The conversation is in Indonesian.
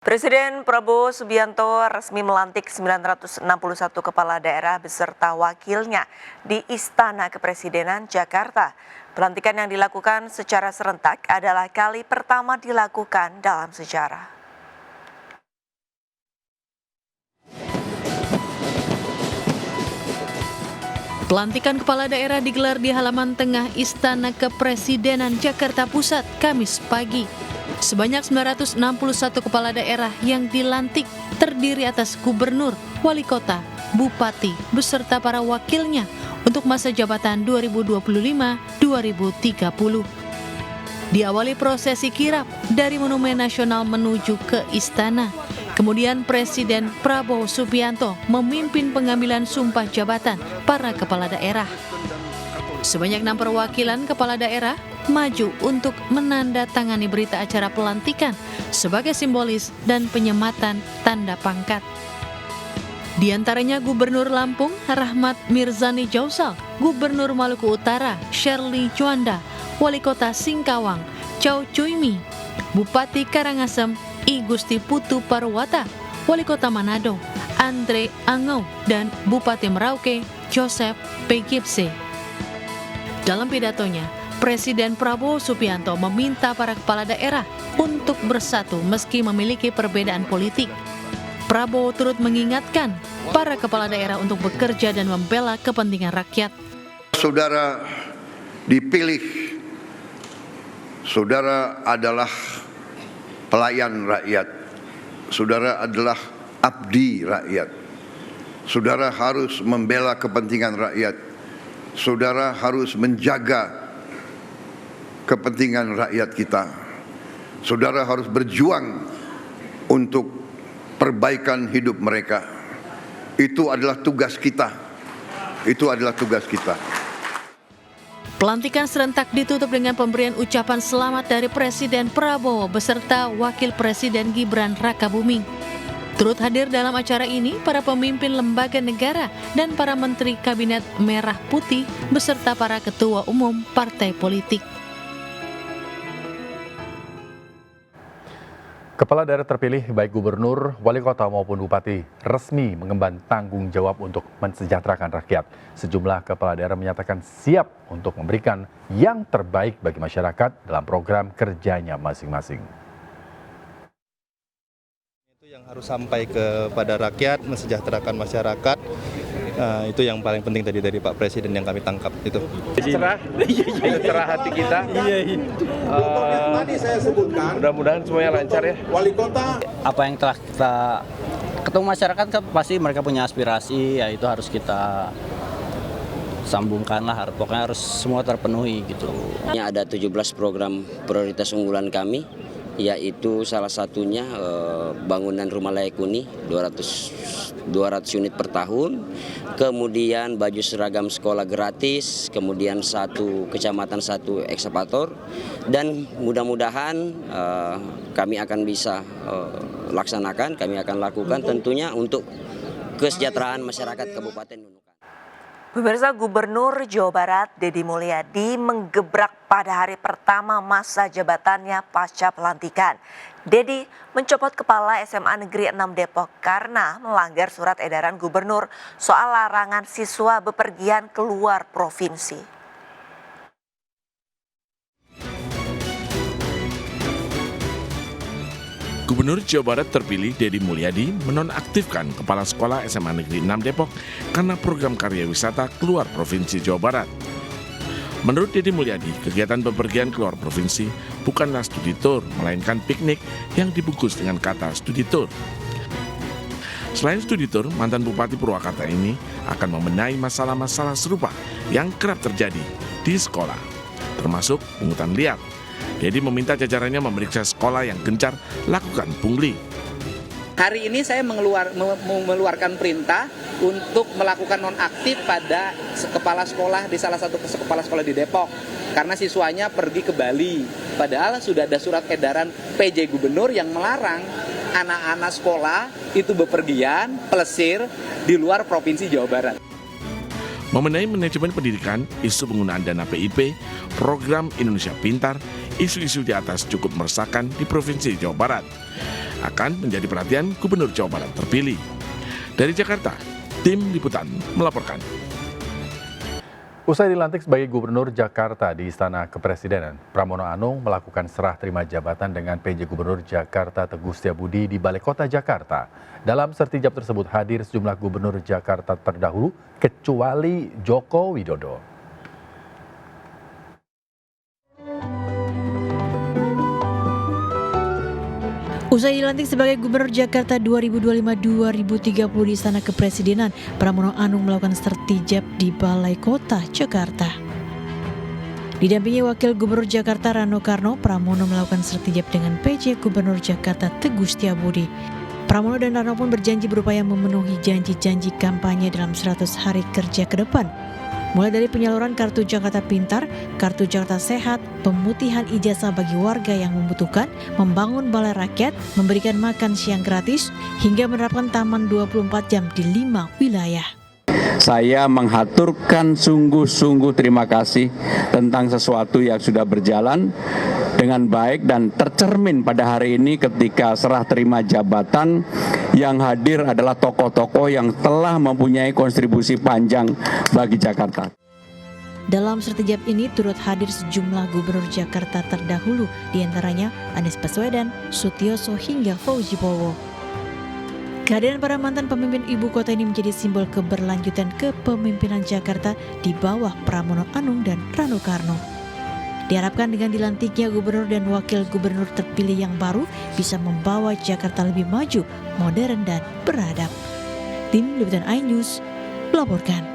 Presiden Prabowo Subianto resmi melantik 961 kepala daerah beserta wakilnya di Istana Kepresidenan Jakarta. Pelantikan yang dilakukan secara serentak adalah kali pertama dilakukan dalam sejarah. Pelantikan kepala daerah digelar di halaman tengah Istana Kepresidenan Jakarta Pusat, Kamis pagi. Sebanyak 961 kepala daerah yang dilantik terdiri atas gubernur, wali kota, bupati, beserta para wakilnya untuk masa jabatan 2025-2030. Diawali prosesi kirap dari Monumen Nasional menuju ke Istana. Kemudian Presiden Prabowo Subianto memimpin pengambilan sumpah jabatan para kepala daerah. Sebanyak 6 perwakilan kepala daerah maju untuk menandatangani berita acara pelantikan sebagai simbolis dan penyematan tanda pangkat. Di antaranya Gubernur Lampung Rahmat Mirzani Jausal, Gubernur Maluku Utara Shirley Juanda, Wali Kota Singkawang Chow Cui Mi, Bupati Karangasem I Gusti Putu Parwata, Wali Kota Manado Andre Angau, dan Bupati Merauke Joseph P. Gipse. Dalam pidatonya, Presiden Prabowo Subianto meminta para kepala daerah untuk bersatu meski memiliki perbedaan politik. Prabowo turut mengingatkan para kepala daerah untuk bekerja dan membela kepentingan rakyat. Saudara dipilih, saudara adalah pelayan rakyat, saudara adalah abdi rakyat, saudara harus membela kepentingan rakyat, saudara harus menjaga kepentingan rakyat kita. Saudara harus berjuang untuk perbaikan hidup mereka. Itu adalah tugas kita. Itu adalah tugas kita. Pelantikan serentak ditutup dengan pemberian ucapan selamat dari Presiden Prabowo beserta Wakil Presiden Gibran Rakabuming. Turut hadir dalam acara ini para pemimpin lembaga negara dan para menteri Kabinet Merah Putih beserta para ketua umum partai politik. Kepala daerah terpilih baik gubernur, wali kota maupun bupati resmi mengemban tanggung jawab untuk mensejahterakan rakyat. Sejumlah kepala daerah menyatakan siap untuk memberikan yang terbaik bagi masyarakat dalam program kerjanya masing-masing. Itu yang harus sampai kepada rakyat, mensejahterakan masyarakat. Itu yang paling penting tadi dari Pak Presiden yang kami tangkap itu. Cerah hati kita. Tadi saya sebutkan. Mudah-mudahan semuanya lancar ya. Wali kota. Apa yang telah kita ketemu masyarakat kan pasti mereka punya aspirasi, ya itu harus kita sambungkan lah. Pokoknya harus semua terpenuhi gitu. Ada 17 program prioritas unggulan kami, yaitu salah satunya bangunan rumah layak huni 200 unit per tahun, kemudian baju seragam sekolah gratis, kemudian satu kecamatan satu ekskavator, dan mudah-mudahan kami akan bisa laksanakan, kami akan lakukan tentunya untuk kesejahteraan masyarakat Kabupaten Nunukan. Pemirsa, Gubernur Jawa Barat Deddy Mulyadi menggebrak pada hari pertama masa jabatannya pasca pelantikan. Deddy mencopot kepala SMA Negeri 6 Depok karena melanggar surat edaran gubernur soal larangan siswa bepergian keluar provinsi. Gubernur Jawa Barat terpilih Deddy Mulyadi menonaktifkan Kepala Sekolah SMA Negeri 6 Depok karena program karya wisata keluar Provinsi Jawa Barat. Menurut Deddy Mulyadi, kegiatan bepergian keluar provinsi bukanlah studi tour, melainkan piknik yang dibungkus dengan kata studi tour. Selain studi tour, mantan Bupati Purwakarta ini akan membenahi masalah-masalah serupa yang kerap terjadi di sekolah, termasuk pungutan liar. Deddy meminta jajarannya memeriksa sekolah yang gencar lakukan pungli. Hari ini saya mengeluarkan perintah untuk melakukan nonaktif pada kepala sekolah di salah satu kepala sekolah di Depok karena siswanya pergi ke Bali. Padahal sudah ada surat edaran PJ Gubernur yang melarang anak-anak sekolah itu bepergian, pelesir di luar Provinsi Jawa Barat. Mengenai manajemen pendidikan, isu penggunaan dana PIP, program Indonesia Pintar, isu-isu di atas cukup meresahkan di Provinsi Jawa Barat. akan menjadi perhatian Gubernur Jawa Barat terpilih. Dari Jakarta, tim liputan melaporkan. Usai dilantik sebagai Gubernur Jakarta di Istana Kepresidenan, Pramono Anung melakukan serah terima jabatan dengan PJ Gubernur Jakarta Teguh Setiabudi di Balai Kota Jakarta. Dalam sertijab tersebut hadir sejumlah Gubernur Jakarta terdahulu kecuali Joko Widodo. Usai dilantik sebagai Gubernur Jakarta 2025-2030 di Istana Kepresidenan, Pramono Anung melakukan sertijab di Balai Kota Jakarta. Didampingi Wakil Gubernur Jakarta Rano Karno, Pramono melakukan sertijab dengan PJ Gubernur Jakarta Teguh Setiabudi. Pramono dan Rano pun berjanji berupaya memenuhi janji-janji kampanye dalam 100 hari kerja ke depan. Mulai dari penyaluran Kartu Jakarta Pintar, Kartu Jakarta Sehat, pemutihan ijazah bagi warga yang membutuhkan, membangun balai rakyat, memberikan makan siang gratis, hingga menerapkan taman 24 jam di 5 wilayah. Saya menghaturkan sungguh-sungguh terima kasih tentang sesuatu yang sudah berjalan dengan baik dan tercermin pada hari ini ketika serah terima jabatan. Yang hadir adalah tokoh-tokoh yang telah mempunyai kontribusi panjang bagi Jakarta. Dalam sertijab ini turut hadir sejumlah Gubernur Jakarta terdahulu, diantaranya Anies Baswedan, Sutioso hingga Fauzi Bowo. Kehadiran para mantan pemimpin ibu kota ini menjadi simbol keberlanjutan kepemimpinan Jakarta di bawah Pramono Anung dan Rano Karno. Diharapkan dengan dilantiknya gubernur dan wakil gubernur terpilih yang baru bisa membawa Jakarta lebih maju, modern dan beradab. Tim Liputan iNews melaporkan.